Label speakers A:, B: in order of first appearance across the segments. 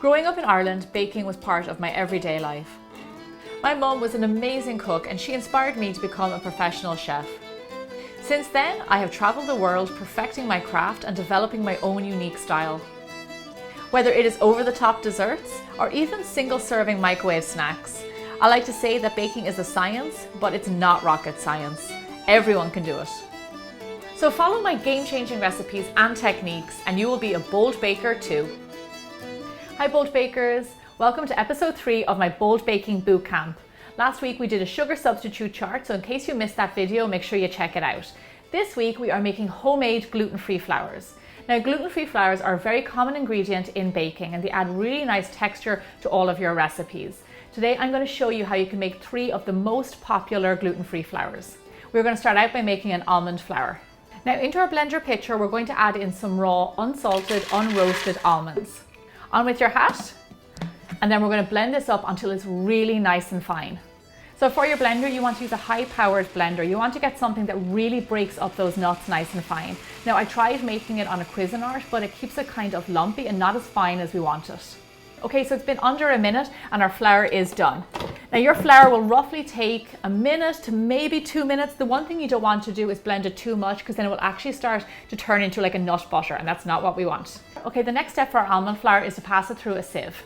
A: Growing up in Ireland, baking was part of my everyday life. My mum was an amazing cook and she inspired me to become a professional chef. Since then, I have travelled the world perfecting my craft and developing my own unique style. Whether it is over-the-top desserts or even single-serving microwave snacks, I like to say that baking is a science, but it's not rocket science. Everyone can do it. So follow my game-changing recipes and techniques and you will be a bold baker too. Hi Bold Bakers, welcome to episode 3 of my Bold Baking Bootcamp. Last week we did a sugar substitute chart, so in case you missed that video, make sure you check it out. This week we are making homemade gluten-free flours. Now gluten-free flours are a very common ingredient in baking and they add really nice texture to all of your recipes. Today I'm going to show you how you can make 3 of the most popular gluten-free flours. We're going to start out by making an almond flour. Now into our blender pitcher we're going to add in some raw, unsalted, unroasted almonds. On with your hat, and then we're going to blend this up until it's really nice and fine. So for your blender, you want to use a high-powered blender. You want to get something that really breaks up those nuts nice and fine. Now I tried making it on a Cuisinart, but it keeps it kind of lumpy and not as fine as we want it. Okay, so it's been under a minute and our flour is done. Now your flour will roughly take a minute to maybe 2 minutes. The one thing you don't want to do is blend it too much because then it will actually start to turn into like a nut butter and that's not what we want. Okay, the next step for our almond flour is to pass it through a sieve.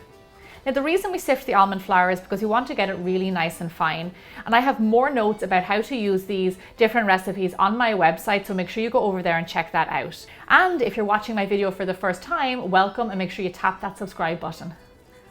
A: Now the reason we sift the almond flour is because we want to get it really nice and fine. And I have more notes about how to use these different recipes on my website, so make sure you go over there and check that out. And if you're watching my video for the first time, welcome, and make sure you tap that subscribe button.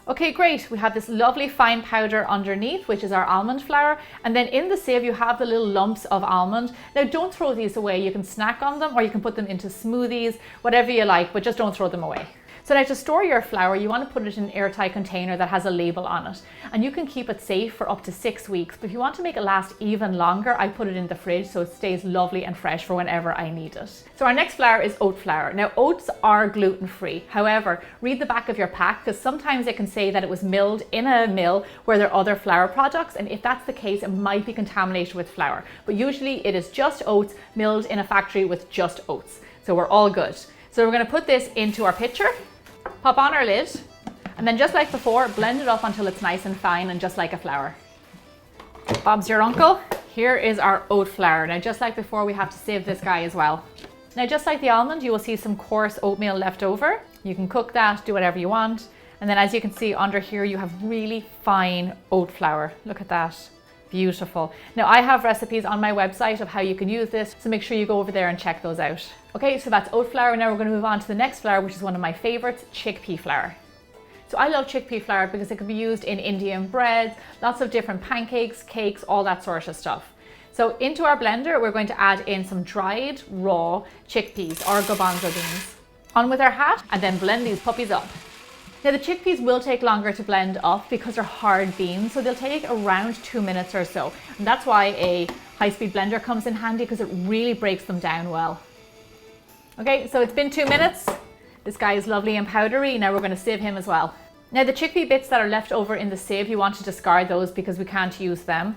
A: Okay, great. We have this lovely fine powder underneath, which is our almond flour. And then in the sieve, you have the little lumps of almond. Now don't throw these away. You can snack on them or you can put them into smoothies, whatever you like, but just don't throw them away. So now to store your flour, you want to put it in an airtight container that has a label on it. And you can keep it safe for up to 6 weeks. But if you want to make it last even longer, I put it in the fridge so it stays lovely and fresh for whenever I need it. So our next flour is oat flour. Now oats are gluten-free. However, read the back of your pack because sometimes it can say that it was milled in a mill where there are other flour products. And if that's the case, it might be contaminated with flour. But usually it is just oats milled in a factory with just oats. So we're all good. So we're going to put this into our pitcher. Pop on our lid, and then just like before, blend it up until it's nice and fine and just like a flour. Bob's your uncle. Here is our oat flour. Now just like before, we have to sieve this guy as well. Now just like the almond, you will see some coarse oatmeal left over. You can cook that, do whatever you want. And then as you can see under here, you have really fine oat flour. Look at that. Beautiful. Now I have recipes on my website of how you can use this, so make sure you go over there and check those out. Okay, so that's oat flour. Now we're going to move on to the next flour, which is one of my favorites, chickpea flour. So I love chickpea flour because it can be used in Indian breads, lots of different pancakes, cakes, all that sort of stuff. So into our blender, we're going to add in some dried raw chickpeas or garbanzo beans. On with our hat and then blend these puppies up. Now the chickpeas will take longer to blend up because they're hard beans, so they'll take around 2 minutes or so. And that's why a high-speed blender comes in handy because it really breaks them down well. Okay, so it's been 2 minutes. This guy is lovely and powdery. Now we're going to sieve him as well. Now the chickpea bits that are left over in the sieve, you want to discard those because we can't use them.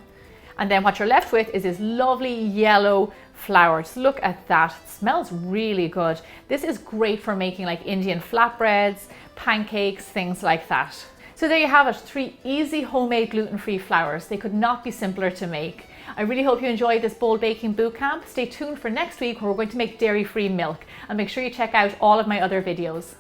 A: And then what you're left with is this lovely yellow flour. Just look at that. It smells really good. This is great for making like Indian flatbreads, pancakes, things like that. So there you have it, 3 easy homemade gluten-free flours. They could not be simpler to make. I really hope you enjoyed this Bold Baking Bootcamp. Stay tuned for next week where we're going to make dairy-free milk. And make sure you check out all of my other videos.